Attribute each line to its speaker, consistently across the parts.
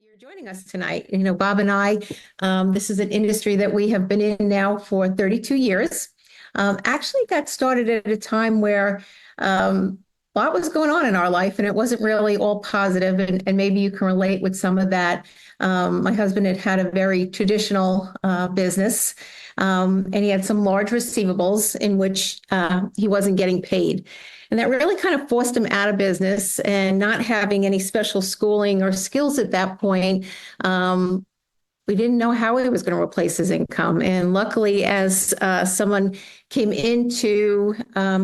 Speaker 1: You're joining us tonight. Bob and I, this is an industry that we have been in now for 32 years. Actually got started at a time where a lot was going on in our life, and it wasn't really all positive, and maybe you can relate with some of that. My husband had a very traditional business, and he had some large receivables in which he wasn't getting paid. And that really kind of forced him out of business, and not having any special schooling or skills at that point. We didn't know how he was going to replace his income. And luckily, as someone came into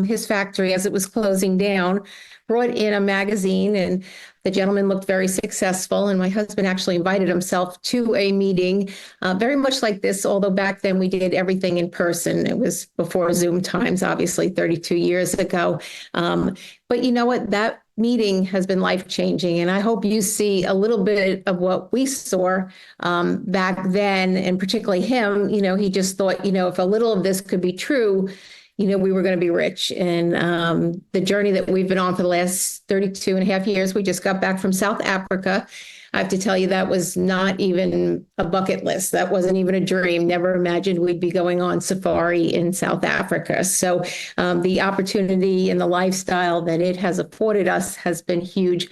Speaker 1: his factory as it was closing down, brought in a magazine, and the gentleman looked very successful. And my husband actually invited himself to a meeting, very much like this, although back then we did everything in person. It was before Zoom times, obviously 32 years ago. But you know what? That meeting has been life-changing. And I hope you see a little bit of what we saw back then, and particularly him. He just thought, if a little of this could be true, we were going to be rich. And the journey that we've been on for the last 32 and a half years, we just got back from South Africa. I have to tell you, that was not even a bucket list. That wasn't even a dream. Never imagined we'd be going on safari in South Africa. So the opportunity and the lifestyle that it has afforded us has been huge.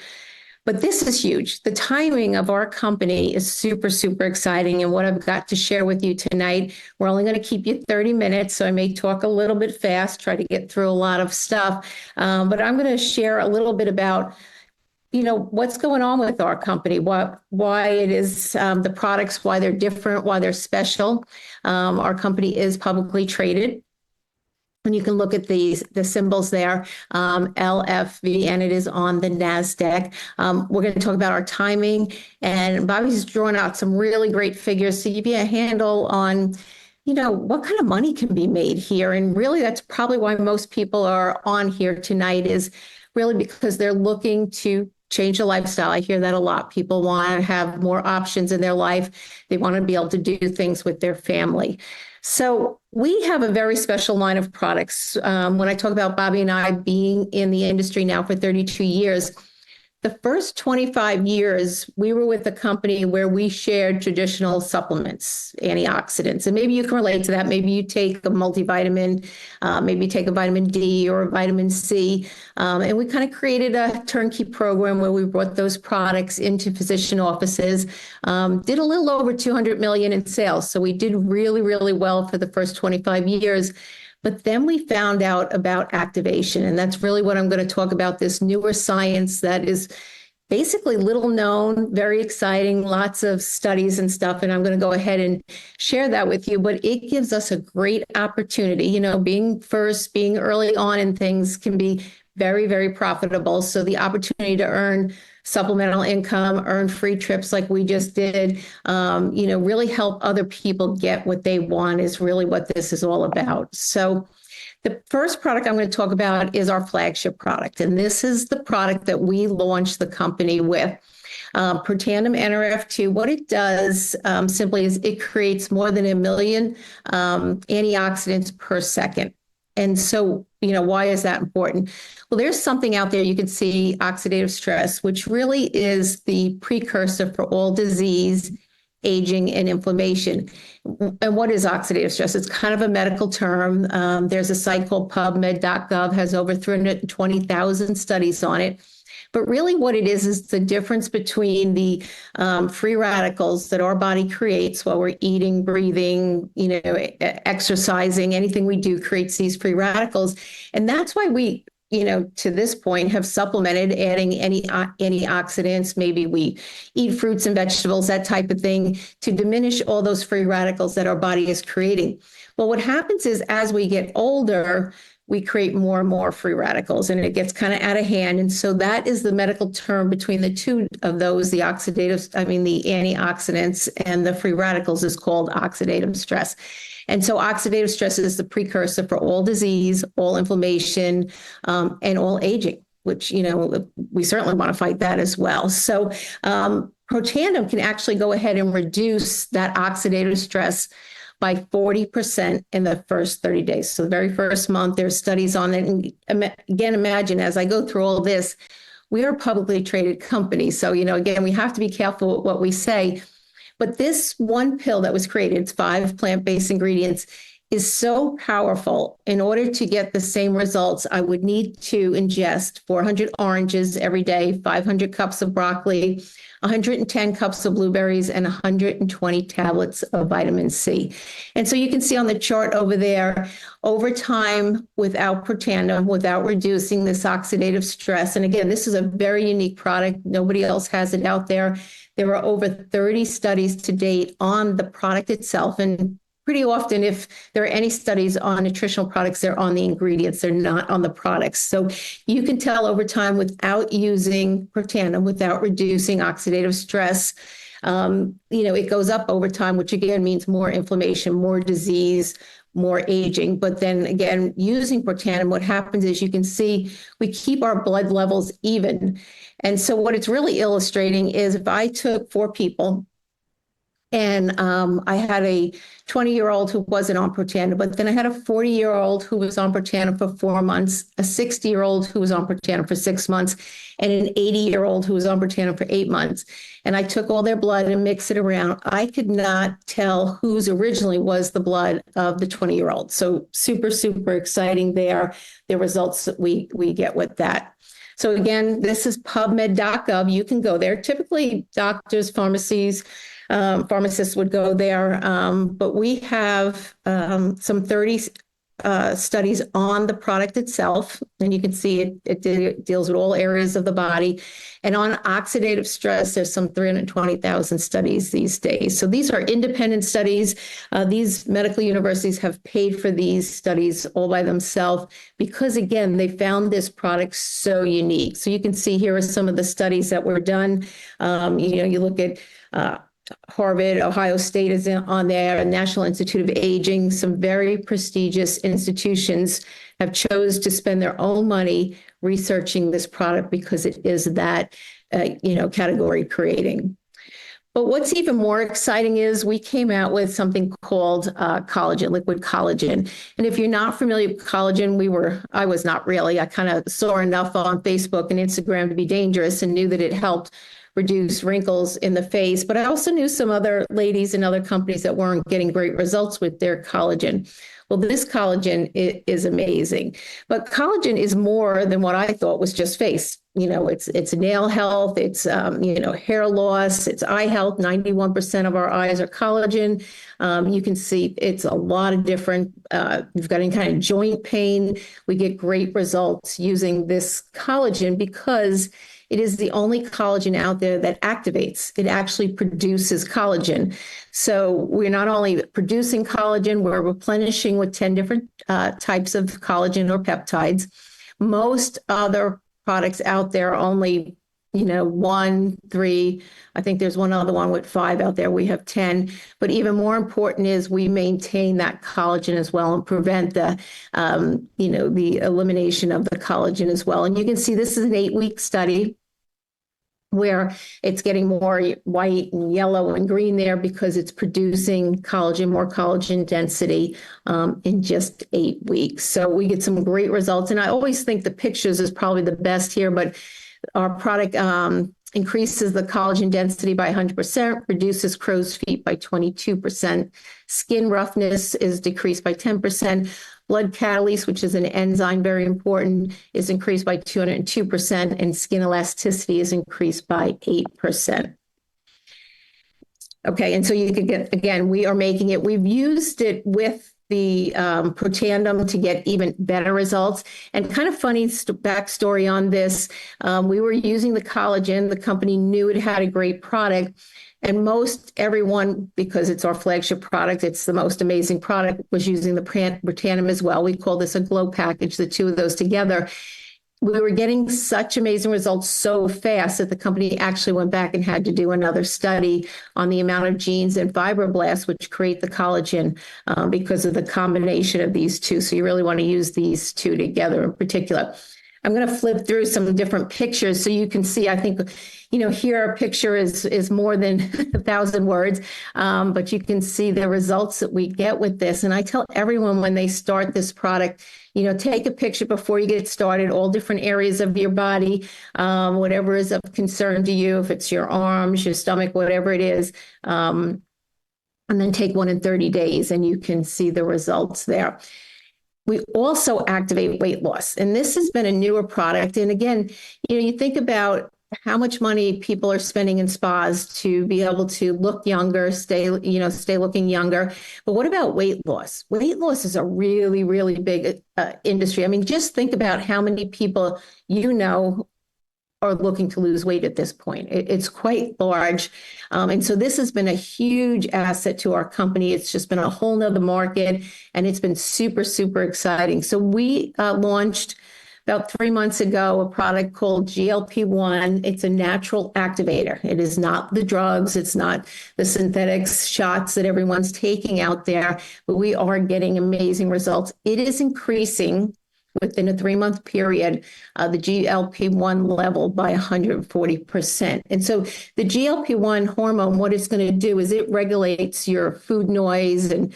Speaker 1: But this is huge. The timing of our company is super, super exciting. And what I've got to share with you tonight, we're only going to keep you 30 minutes. So I may talk a little bit fast, try to get through a lot of stuff. But I'm going to share a little bit about what's going on with our company, why it is the products, why they're different, why they're special. Our company is publicly traded. And you can look at the symbols there, LFV, and it is on the NASDAQ. We're going to talk about our timing, and Bobby's drawn out some really great figures to give you a handle on what kind of money can be made here. And really, that's probably why most people are on here tonight, is really because they're looking to change the lifestyle. I hear that a lot. People want to have more options in their life. They want to be able to do things with their family. So we have a very special line of products. When I talk about Bobby and I being in the industry now for 32 years, the first 25 years, we were with a company where we shared traditional supplements, antioxidants. And maybe you can relate to that. Maybe you take a multivitamin, maybe you take a vitamin D or a vitamin C. And we kind of created a turnkey program where we brought those products into physician offices, did a little over 200 million in sales. So we did really, really well for the first 25 years. But then we found out about activation, and that's really what I'm going to talk about, this newer science that is basically little known, very exciting, lots of studies and stuff, and I'm going to go ahead and share that with you. But it gives us a great opportunity. Being first, being early on in things can be very, very profitable. So the opportunity to earn supplemental income, earn free trips like we just did, really help other people get what they want is really what this is all about. So the first product I'm going to talk about is our flagship product. And this is the product that we launched the company with. Protandim NRF2, what it does simply is it creates more than 1 million antioxidants per second. And so, why is that important? Well, there's something out there you can see, oxidative stress, which really is the precursor for all disease, aging, and inflammation. And what is oxidative stress? It's kind of a medical term. There's a site called PubMed.gov, has over 320,000 studies on it. But really what it is the difference between the free radicals that our body creates while we're eating, breathing, exercising, anything we do creates these free radicals. And that's why we, to this point have supplemented adding any antioxidants. Maybe we eat fruits and vegetables, that type of thing, to diminish all those free radicals that our body is creating. Well, what happens is as we get older, we create more and more free radicals, and it gets kind of out of hand. And so that is the medical term between the two of those, the antioxidants and the free radicals, is called oxidative stress. And so oxidative stress is the precursor for all disease, all inflammation, and all aging, which, we certainly want to fight that as well. So Protandim can actually go ahead and reduce that oxidative stress by 40% in the first 30 days. So the very first month, there's studies on it. And again, imagine as I go through all this, we are a publicly traded company. So, again, we have to be careful with what we say. But this one pill that was created, it's 5 plant-based ingredients, is so powerful. In order to get the same results, I would need to ingest 400 oranges every day, 500 cups of broccoli, 110 cups of blueberries, and 120 tablets of vitamin C. And so you can see on the chart over there, over time, without Protandim, without reducing this oxidative stress. And again, this is a very unique product. Nobody else has it out there. There are over 30 studies to date on the product itself. And pretty often, if there are any studies on nutritional products, they're on the ingredients, they're not on the products. So you can tell over time without using Protandim, without reducing oxidative stress, it goes up over time, which again means more inflammation, more disease, more aging. But then again, using Protandim, what happens is you can see we keep our blood levels even. And so what it's really illustrating is if I took 4 people, and I had a 20-year-old who wasn't on Protandim, but then I had a 40-year-old who was on Protandim for 4 months, a 60-year-old who was on Protandim for 6 months, and an 80-year-old who was on Protandim for 8 months. And I took all their blood and mixed it around. I could not tell whose originally was the blood of the 20-year-old. So super, super exciting there, the results that we get with that. So again, this is pubmed.gov. You can go there. Typically, doctors, pharmacies, pharmacists would go there, but we have some 30 studies on the product itself, and you can see it deals with all areas of the body. And on oxidative stress, there's some 320,000 studies these days. So these are independent studies. These medical universities have paid for these studies all by themselves because, again, they found this product so unique. So you can see here are some of the studies that were done. You look at Harvard, Ohio State is on there, National Institute of Aging, some very prestigious institutions have chose to spend their own money researching this product because it is that, category creating. But what's even more exciting is we came out with something called collagen, liquid collagen. And if you're not familiar with collagen, I was not really. I kind of saw enough on Facebook and Instagram to be dangerous and knew that it helped reduce wrinkles in the face. But I also knew some other ladies and other companies that weren't getting great results with their collagen. Well, this collagen is amazing. But collagen is more than what I thought was just face. It's nail health, it's, hair loss, it's eye health. 91% of our eyes are collagen. You can see it's a lot of different, you've got any kind of joint pain. We get great results using this collagen because it is the only collagen out there that activates. It actually produces collagen. So we're not only producing collagen, we're replenishing with 10 different types of collagen or peptides. Most other products out there only, 1, 3. I think there's one other one with 5 out there. We have 10. But even more important is we maintain that collagen as well and prevent the elimination of the collagen as well. And you can see this is an 8-week study where it's getting more white and yellow and green there because it's producing collagen, more collagen density in just 8 weeks. So we get some great results. And I always think the pictures is probably the best here, but our product increases the collagen density by 100%, reduces crow's feet by 22%, skin roughness is decreased by 10%, blood catalase, which is an enzyme very important, is increased by 202%, and skin elasticity is increased by 8%. Okay, and so you could get, again, we are making it, we've used it with the Protandim to get even better results. And kind of funny backstory on this, we were using the collagen, the company knew it had a great product, and most everyone, because it's our flagship product, it's the most amazing product, was using the Protandim as well. We call this a glow package, the two of those together. We were getting such amazing results so fast that the company actually went back and had to do another study on the amount of genes and fibroblasts which create the collagen because of the combination of these two. So you really want to use these two together in particular. I'm going to flip through some different pictures so you can see. I think, here a picture is more than 1,000 words, but you can see the results that we get with this. And I tell everyone when they start this product, take a picture before you get started, all different areas of your body, whatever is of concern to you, if it's your arms, your stomach, whatever it is. And then take one in 30 days and you can see the results there. We also activate weight loss. And this has been a newer product. And again, you think about how much money people are spending in spas to be able to look younger, stay looking younger. But what about weight loss? Weight loss is a really, really big industry. I mean, just think about how many people are looking to lose weight at this point. It's quite large. And so this has been a huge asset to our company. It's just been a whole nother market, and it's been super, super exciting. So we launched about 3 months ago a product called GLP-1. It's a natural activator. It is not the drugs. It's not the synthetic shots that everyone's taking out there, but we are getting amazing results. It is increasing within a 3-month period, the GLP-1 level by 140%. And so the GLP-1 hormone, what it's going to do is it regulates your food noise and,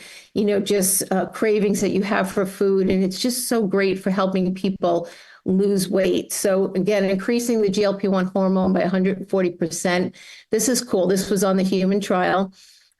Speaker 1: just cravings that you have for food. And it's just so great for helping people lose weight. So again, increasing the GLP-1 hormone by 140%. This is cool. This was on the human trial.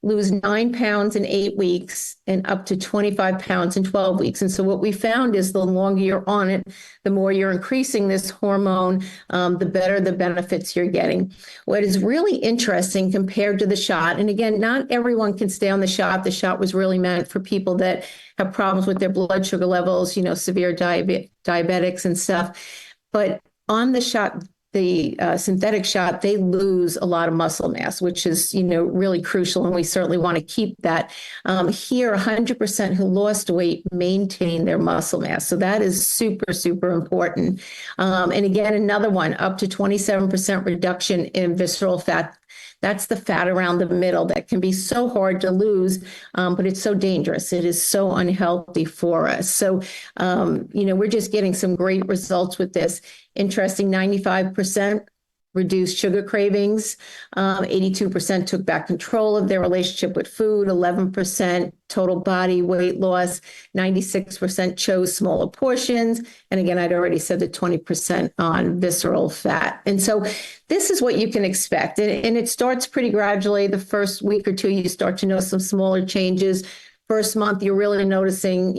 Speaker 1: Lose 9 pounds in 8 weeks and up to 25 pounds in 12 weeks. And so what we found is the longer you're on it, the more you're increasing this hormone, the better the benefits you're getting. What is really interesting compared to the shot, and again, not everyone can stay on the shot. The shot was really meant for people that have problems with their blood sugar levels, severe diabetics and stuff. But on the shot, the synthetic shot, they lose a lot of muscle mass, which is, really crucial. And we certainly want to keep that. Here, 100% who lost weight maintain their muscle mass. So that is super, super important. And again, another one, up to 27% reduction in visceral fat. That's the fat around the middle that can be so hard to lose, but it's so dangerous. It is so unhealthy for us. So, we're just getting some great results with this. Interesting, 95% reduced sugar cravings, 82% took back control of their relationship with food, 11% total body weight loss, 96% chose smaller portions. And again, I'd already said the 20% on visceral fat. And so this is what you can expect. And it starts pretty gradually. The first week or two, you start to notice some smaller changes. First month, you're really noticing,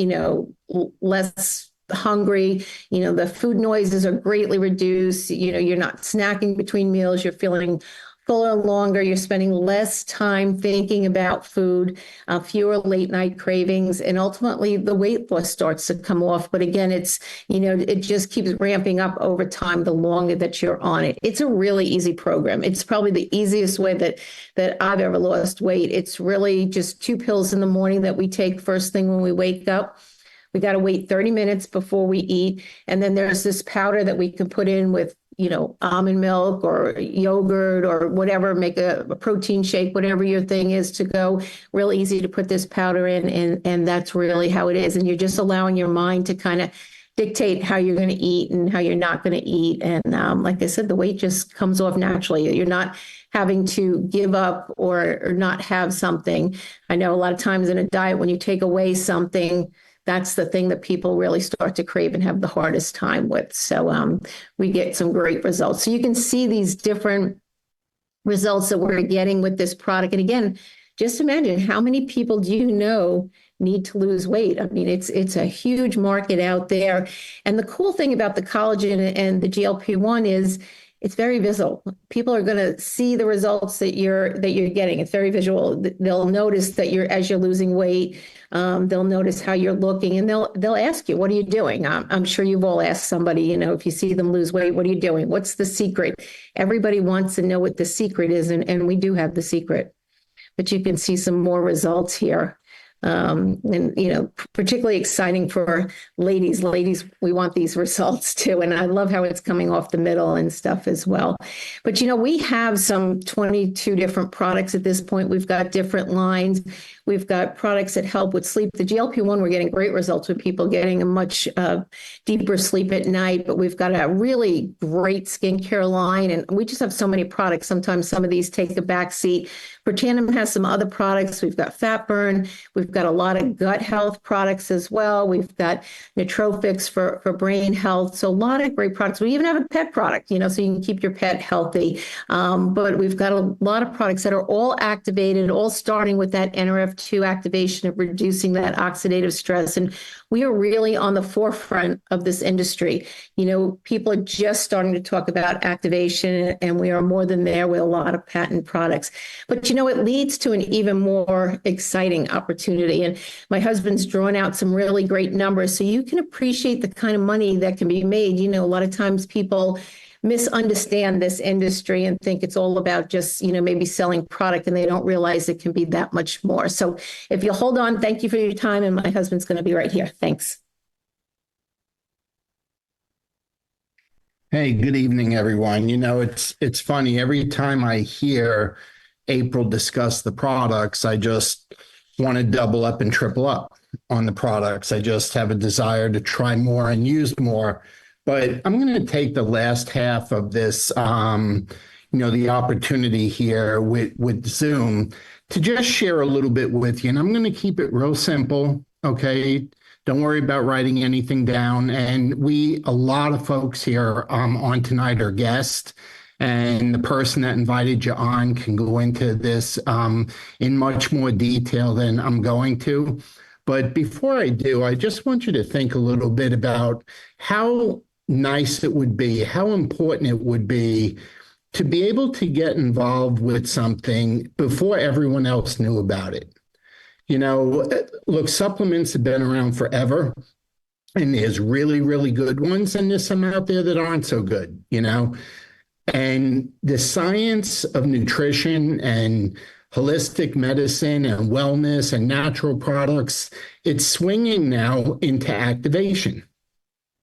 Speaker 1: less hungry, the food noises are greatly reduced, you're not snacking between meals, you're feeling fuller longer, you're spending less time thinking about food, fewer late night cravings, and ultimately the weight loss starts to come off. But again, it's, it just keeps ramping up over time the longer that you're on it. It's a really easy program. It's probably the easiest way that I've ever lost weight. It's really just 2 pills in the morning that we take first thing when we wake up. We got to wait 30 minutes before we eat. And then there's this powder that we can put in with, almond milk or yogurt or whatever, make a protein shake, whatever your thing is to go. Real easy to put this powder in. And that's really how it is. And you're just allowing your mind to kind of dictate how you're going to eat and how you're not going to eat. And like I said, the weight just comes off naturally. You're not having to give up or not have something. I know a lot of times in a diet, when you take away something, that's the thing that people really start to crave and have the hardest time with. So we get some great results. So you can see these different results that we're getting with this product. And again, just imagine how many people do you know need to lose weight? I mean, it's a huge market out there. And the cool thing about the collagen and the GLP-1 is it's very visual. People are going to see the results that you're getting. It's very visual. They'll notice that as you're losing weight. They'll notice how you're looking, and they'll ask you, "What are you doing?" I'm sure you've all asked somebody, if you see them lose weight, what are you doing? What's the secret? Everybody wants to know what the secret is, and we do have the secret. But you can see some more results here. And, particularly exciting for ladies. Ladies, we want these results too. And I love how it's coming off the middle and stuff as well. But, we have some 22 different products at this point. We've got different lines. We've got products that help with sleep. The GLP-1, we're getting great results with people getting a much deeper sleep at night, but we've got a really great skincare line, and we just have so many products. Sometimes some of these take a back seat. Protandim has some other products. We've got fat burn. We've got a lot of gut health products as well. We've got nootropics for brain health. So a lot of great products. We even have a pet product, so you can keep your pet healthy. But we've got a lot of products that are all activated, all starting with that NRF2 activation of reducing that oxidative stress. And we are really on the forefront of this industry. People are just starting to talk about activation, and we are more than there with a lot of patent products. But it leads to an even more exciting opportunity. And my husband's drawn out some really great numbers so you can appreciate the kind of money that can be made. A lot of times people misunderstand this industry and think it's all about just, maybe selling product, and they don't realize it can be that much more. So if you hold on, thank you for your time. And my husband's going to be right here. Thanks.
Speaker 2: Hey, good evening, everyone. It's funny. Every time I hear April discuss the products, I just want to double up and triple up on the products. I just have a desire to try more and use more. But I'm going to take the last half of this, the opportunity here with Zoom to just share a little bit with you. And I'm going to keep it real simple, okay? Don't worry about writing anything down. And a lot of folks here on tonight are guests. And the person that invited you on can go into this in much more detail than I'm going to. But before I do, I just want you to think a little bit about how nice it would be, how important it would be to be able to get involved with something before everyone else knew about it. Look, supplements have been around forever, and there's really, really good ones, and there's some out there that aren't so good, And the science of nutrition and holistic medicine and wellness and natural products, it's swinging now into activation.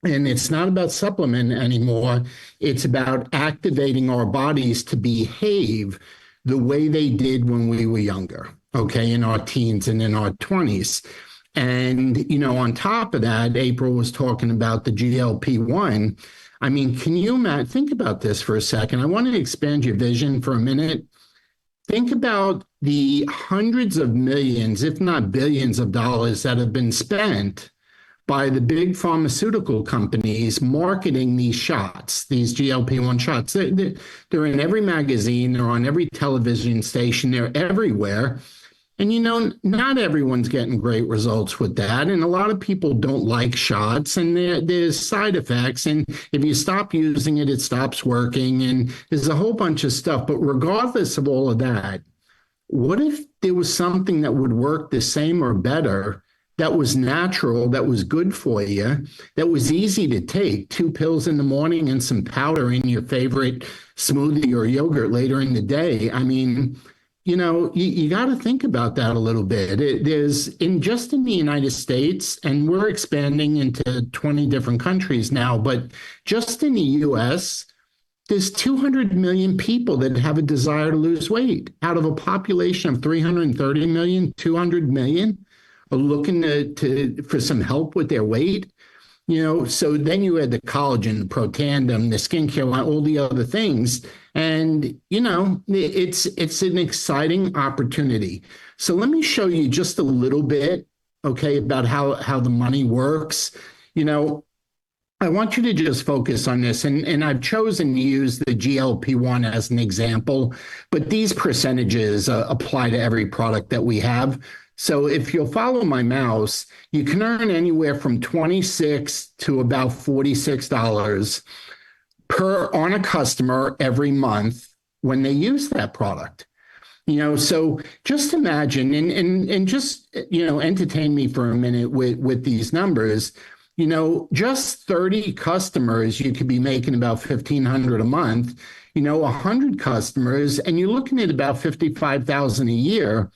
Speaker 2: And it's not about supplement anymore. It's about activating our bodies to behave the way they did when we were younger, okay, in our teens and in our 20s. And, on top of that, April was talking about the GLP-1. I mean, can you imagine? Think about this for a second. I want to expand your vision for a minute. Think about the hundreds of millions, if not billions of dollars that have been spent by the big pharmaceutical companies marketing these shots, these GLP-1 shots. They're in every magazine, they're on every television station, they're everywhere. And not everyone's getting great results with that. And a lot of people don't like shots, and there's side effects. And if you stop using it, it stops working. And there's a whole bunch of stuff. But regardless of all of that, what if there was something that would work the same or better, that was natural, that was good for you, that was easy to take, 2 pills in the morning and some powder in your favorite smoothie or yogurt later in the day? I mean, you got to think about that a little bit. There's just in the United States, and we're expanding into 20 different countries now, but just in the US, there's 200 million people that have a desire to lose weight out of a population of 330 million, 200 million are looking for some help with their weight. So then you add the collagen, the protandim, the skincare line, all the other things. And, it's an exciting opportunity. So let me show you just a little bit, okay, about how the money works. I want you to just focus on this. And I've chosen to use the GLP-1 as an example, but these percentages apply to every product that we have. So if you'll follow my mouse, you can earn anywhere from $26 to about $46 on a customer every month when they use that product. So just imagine and just, entertain me for a minute with these numbers. Just 30 customers, you could be making about $1,500 a month. 100 customers, and you're looking at about $55,000 a year,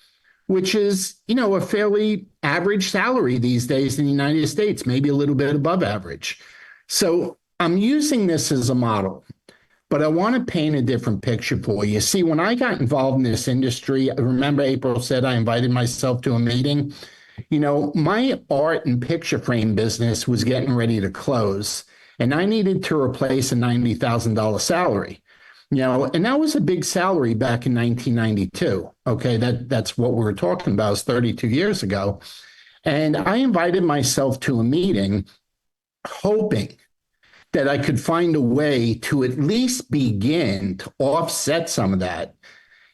Speaker 2: which is, a fairly average salary these days in the United States, maybe a little bit above average. So I'm using this as a model. But I want to paint a different picture for you. See, when I got involved in this industry, remember April said I invited myself to a meeting. My art and picture frame business was getting ready to close, and I needed to replace a $90,000 salary. And that was a big salary back in 1992. Okay, that's what we were talking about. It was 32 years ago. And I invited myself to a meeting hoping that I could find a way to at least begin to offset some of that,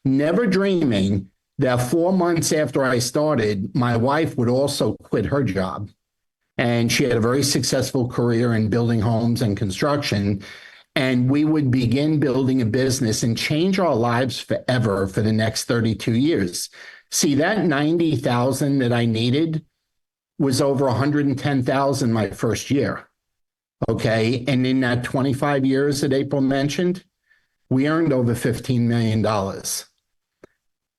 Speaker 2: never dreaming that 4 months after I started, my wife would also quit her job. And she had a very successful career in building homes and construction. And we would begin building a business and change our lives forever for the next 32 years. See, that 90,000 that I needed was over 110,000 my first year. Okay. And in that 25 years that April mentioned, we earned over $15 million.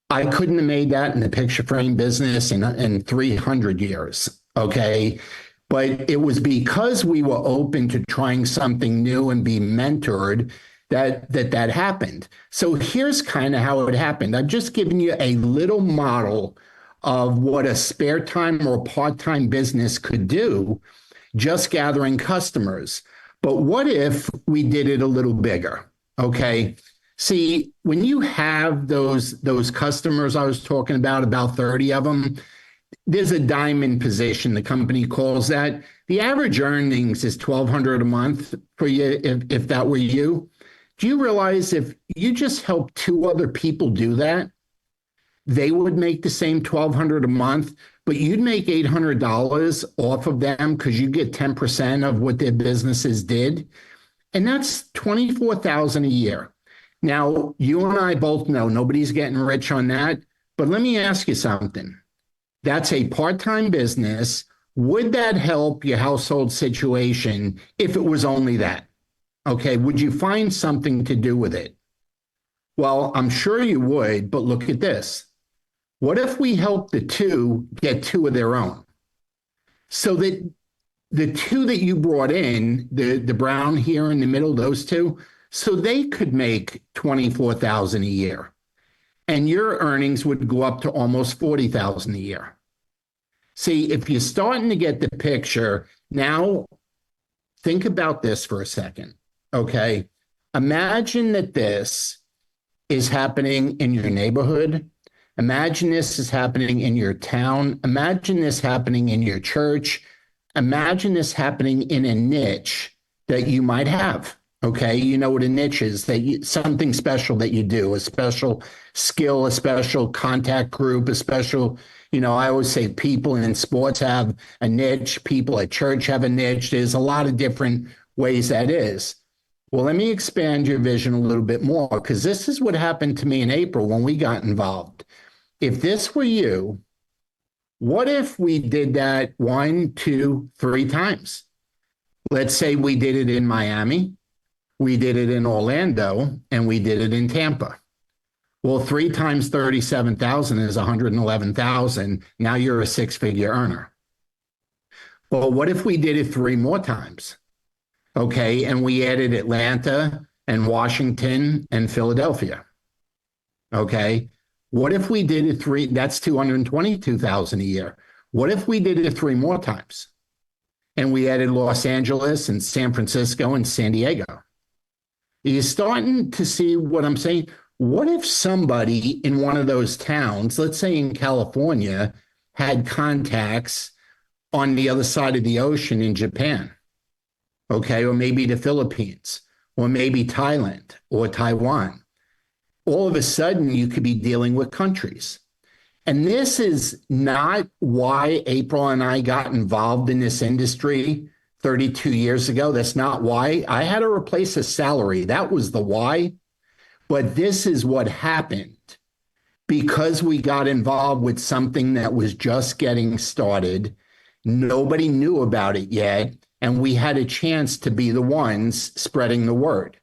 Speaker 2: I couldn't have made that in the picture frame business in 300 years. Okay. But it was because we were open to trying something new and be mentored that happened. So here's kind of how it happened. I've just given you a little model of what a spare time or part-time business could do, just gathering customers. But what if we did it a little bigger? Okay. See, when you have those customers I was talking about 30 of them, there's a diamond position, the company calls that. The average earnings is $1,200 a month for you if that were you. Do you realize if you just help two other people do that, they would make the same $1,200 a month, but you'd make $800 off of them because you get 10% of what their businesses did. And that's $24,000 a year. Now, you and I both know nobody's getting rich on that, but let me ask you something. That's a part-time business. Would that help your household situation if it was only that? Okay, would you find something to do with it? Well, I'm sure you would, but look at this. What if we help the two get two of their own? So that the two that you brought in, the brown here in the middle, those two, so they could make $24,000 a year. And your earnings would go up to almost $40,000 a year. See, if you're starting to get the picture, now think about this for a second, okay? Imagine that this is happening in your neighborhood. Imagine this is happening in your town. Imagine this happening in your church. Imagine this happening in a niche that you might have. Okay, you know what a niche is, something special that you do, a special skill, a special contact group, a special, I always say people in sports have a niche, people at church have a niche. There's a lot of different ways that is. Well, let me expand your vision a little bit more, because this is what happened to me in April when we got involved. If this were you, what if we did that 1, 2, 3 times? Let's say we did it in Miami. We did it in Orlando, and we did it in Tampa. Well, 3 times 37,000 is 111,000. Now you're a 6-figure earner. Well, what if we did it 3 more times? Okay, and we added Atlanta and Washington and Philadelphia. Okay, what if we did it 3? That's 222,000 a year. What if we did it 3 more times? And we added Los Angeles and San Francisco and San Diego. You're starting to see what I'm saying? What if somebody in one of those towns, let's say in California, had contacts on the other side of the ocean in Japan, okay, or maybe the Philippines, or maybe Thailand or Taiwan? All of a sudden, you could be dealing with countries. And this is not why April and I got involved in this industry 32 years ago. That's not why. I had to replace a salary. That was the why. But this is what happened because we got involved with something that was just getting started. Nobody knew about it yet. And we had a chance to be the ones spreading the word.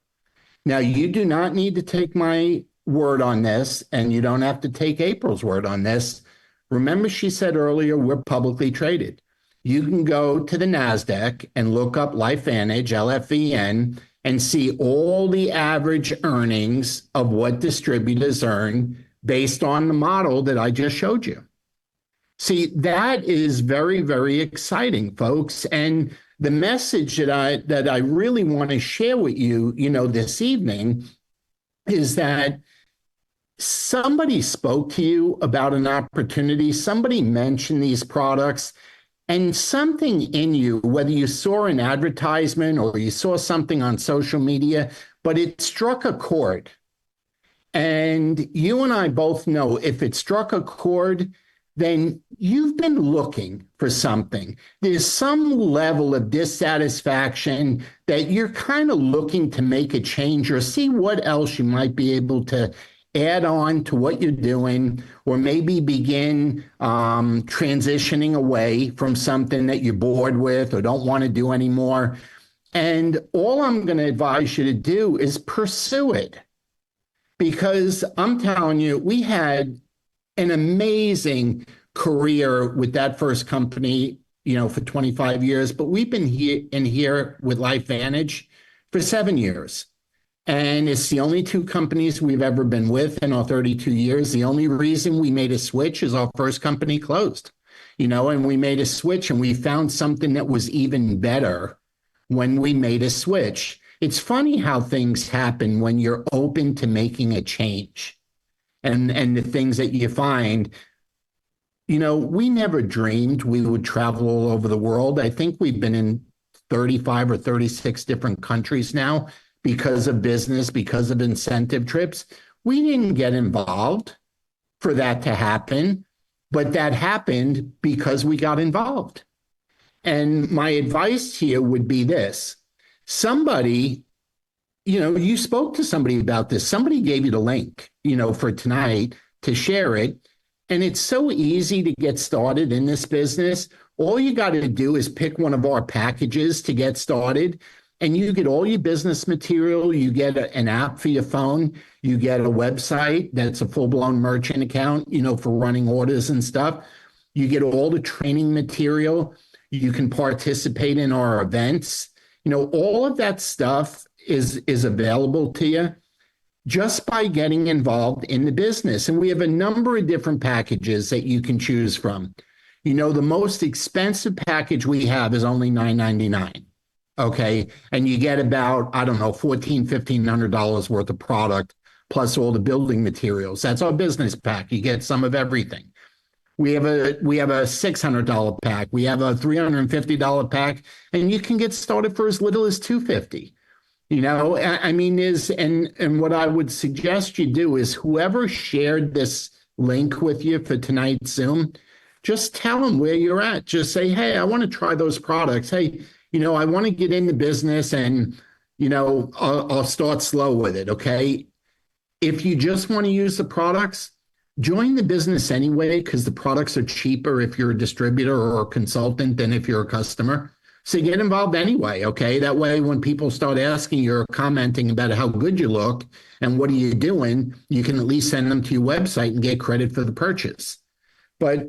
Speaker 2: Now, you do not need to take my word on this, and you don't have to take April's word on this. Remember, she said earlier, we're publicly traded. You can go to the NASDAQ and look up LifeVantage, LFVN, and see all the average earnings of what distributors earn based on the model that I just showed you. See, that is very, very exciting, folks. And the message that I really want to share with you, this evening is that somebody spoke to you about an opportunity, somebody mentioned these products, and something in you, whether you saw an advertisement or you saw something on social media, but it struck a chord. And you and I both know if it struck a chord, then you've been looking for something. There's some level of dissatisfaction that you're kind of looking to make a change or see what else you might be able to add on to what you're doing, or maybe begin transitioning away from something that you're bored with or don't want to do anymore. And all I'm going to advise you to do is pursue it. Because I'm telling you, we had an amazing career with that first company, for 25 years, but we've been here with LifeVantage for 7 years. And it's the only two companies we've ever been with in our 32 years. The only reason we made a switch is our first company closed, and we made a switch and we found something that was even better when we made a switch. It's funny how things happen when you're open to making a change, and the things that you find. We never dreamed we would travel all over the world. I think we've been in 35 or 36 different countries now because of business, because of incentive trips. We didn't get involved for that to happen, but that happened because we got involved. And my advice to you would be this. Somebody, you spoke to somebody about this. Somebody gave you the link, for tonight to share it. And it's so easy to get started in this business. All you got to do is pick one of our packages to get started. And you get all your business material. You get an app for your phone. You get a website that's a full-blown merchant account, for running orders and stuff. You get all the training material. You can participate in our events. All of that stuff is available to you just by getting involved in the business. And we have a number of different packages that you can choose from. The most expensive package we have is only $9.99. Okay. And you get about, I don't know, $1,400, $1,500 worth of product, plus all the building materials. That's our business pack. You get some of everything. We have a $600 pack. We have a $350 pack, and you can get started for as little as $250. And what I would suggest you do is whoever shared this link with you for tonight's Zoom, just tell them where you're at. Just say, hey, I want to try those products. Hey, I want to get into business, and, I'll start slow with it. Okay. If you just want to use the products, join the business anyway, because the products are cheaper if you're a distributor or a consultant than if you're a customer. So get involved anyway, okay? That way, when people start asking you or commenting about how good you look and what are you doing, you can at least send them to your website and get credit for the purchase. But,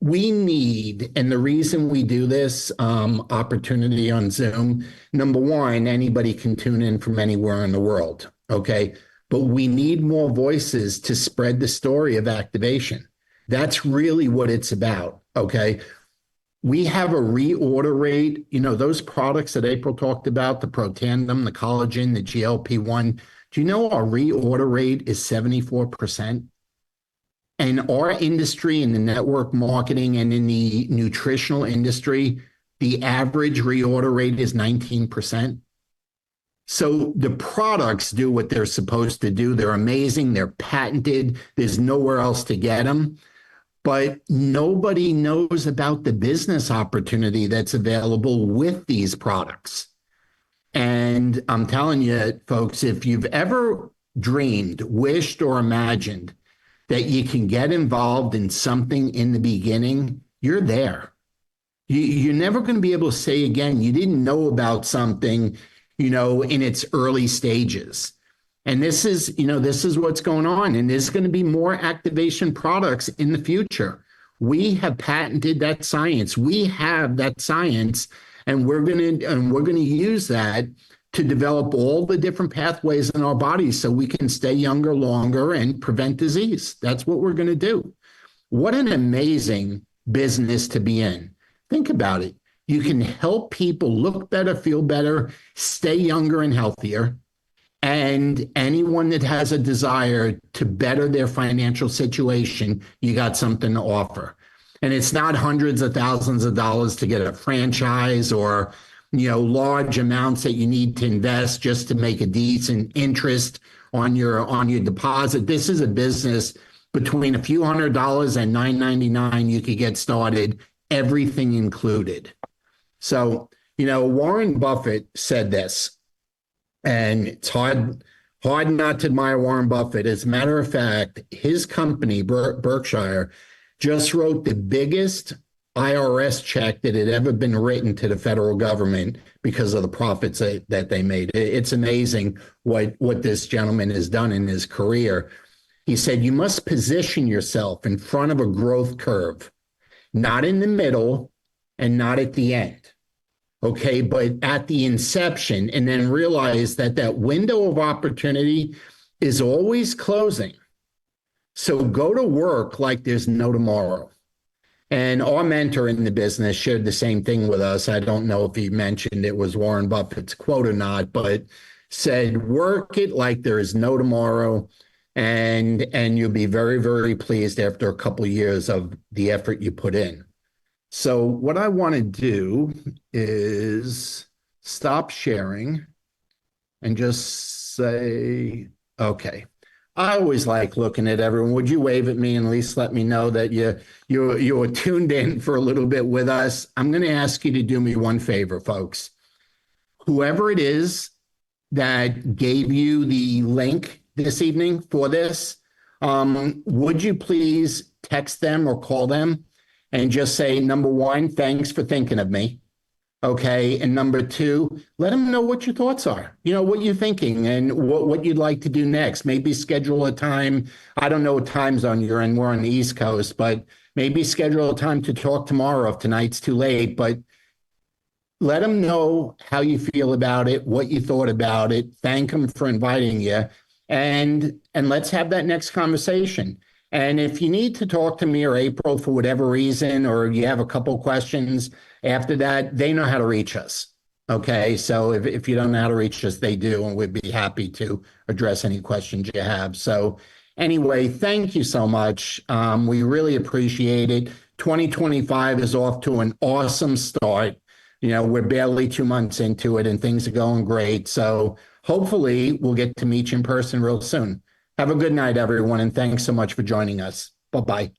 Speaker 2: we need, and the reason we do this opportunity on Zoom, number one, anybody can tune in from anywhere in the world, okay? But we need more voices to spread the story of activation. That's really what it's about, okay? We have a reorder rate, those products that April talked about, the Protandim, the collagen, the GLP-1. Do you know our reorder rate is 74%? And our industry in the network marketing and in the nutritional industry, the average reorder rate is 19%. So the products do what they're supposed to do. They're amazing. They're patented. There's nowhere else to get them. But nobody knows about the business opportunity that's available with these products. And I'm telling you, folks, if you've ever dreamed, wished, or imagined that you can get involved in something in the beginning, you're there. You're never going to be able to say again, you didn't know about something, in its early stages. And this is what's going on. And there's going to be more activation products in the future. We have patented that science. We have that science. And we're going to use that to develop all the different pathways in our bodies so we can stay younger longer and prevent disease. That's what we're going to do. What an amazing business to be in. Think about it. You can help people look better, feel better, stay younger and healthier. And anyone that has a desire to better their financial situation, you got something to offer. And it's not hundreds of thousands of dollars to get a franchise or, large amounts that you need to invest just to make a decent interest on your deposit. This is a business between a few $100s and $9.99. You could get started, everything included. So, Warren Buffett said this, and it's hard not to admire Warren Buffett. As a matter of fact, his company, Berkshire, just wrote the biggest IRS check that had ever been written to the federal government because of the profits that they made. It's amazing what this gentleman has done in his career. He said, you must position yourself in front of a growth curve, not in the middle and not at the end. Okay, but at the inception, and then realize that window of opportunity is always closing. So go to work like there's no tomorrow. And our mentor in the business shared the same thing with us. I don't know if he mentioned it was Warren Buffett's quote or not, but said, work it like there is no tomorrow. And you'll be very, very pleased after a couple of years of the effort you put in. So what I want to do is stop sharing and just say, okay. I always like looking at everyone. Would you wave at me and at least let me know that you're tuned in for a little bit with us? I'm going to ask you to do me one favor, folks. Whoever it is that gave you the link this evening for this, would you please text them or call them and just say, number one, thanks for thinking of me. Okay. And number two, let them know what your thoughts are, what you're thinking and what you'd like to do next. Maybe schedule a time. I don't know what time zone you're in. We're on the East Coast, but maybe schedule a time to talk tomorrow if tonight's too late. But let them know how you feel about it, what you thought about it. Thank them for inviting you. And let's have that next conversation. And if you need to talk to me or April for whatever reason, or you have a couple questions after that, they know how to reach us. Okay. So if you don't know how to reach us, they do. And we'd be happy to address any questions you have. So anyway, thank you so much. We really appreciate it. 2025 is off to an awesome start. We're barely 2 months into it and things are going great. So hopefully we'll get to meet you in person real soon. Have a good night, everyone, and thanks so much for joining us. Bye-bye.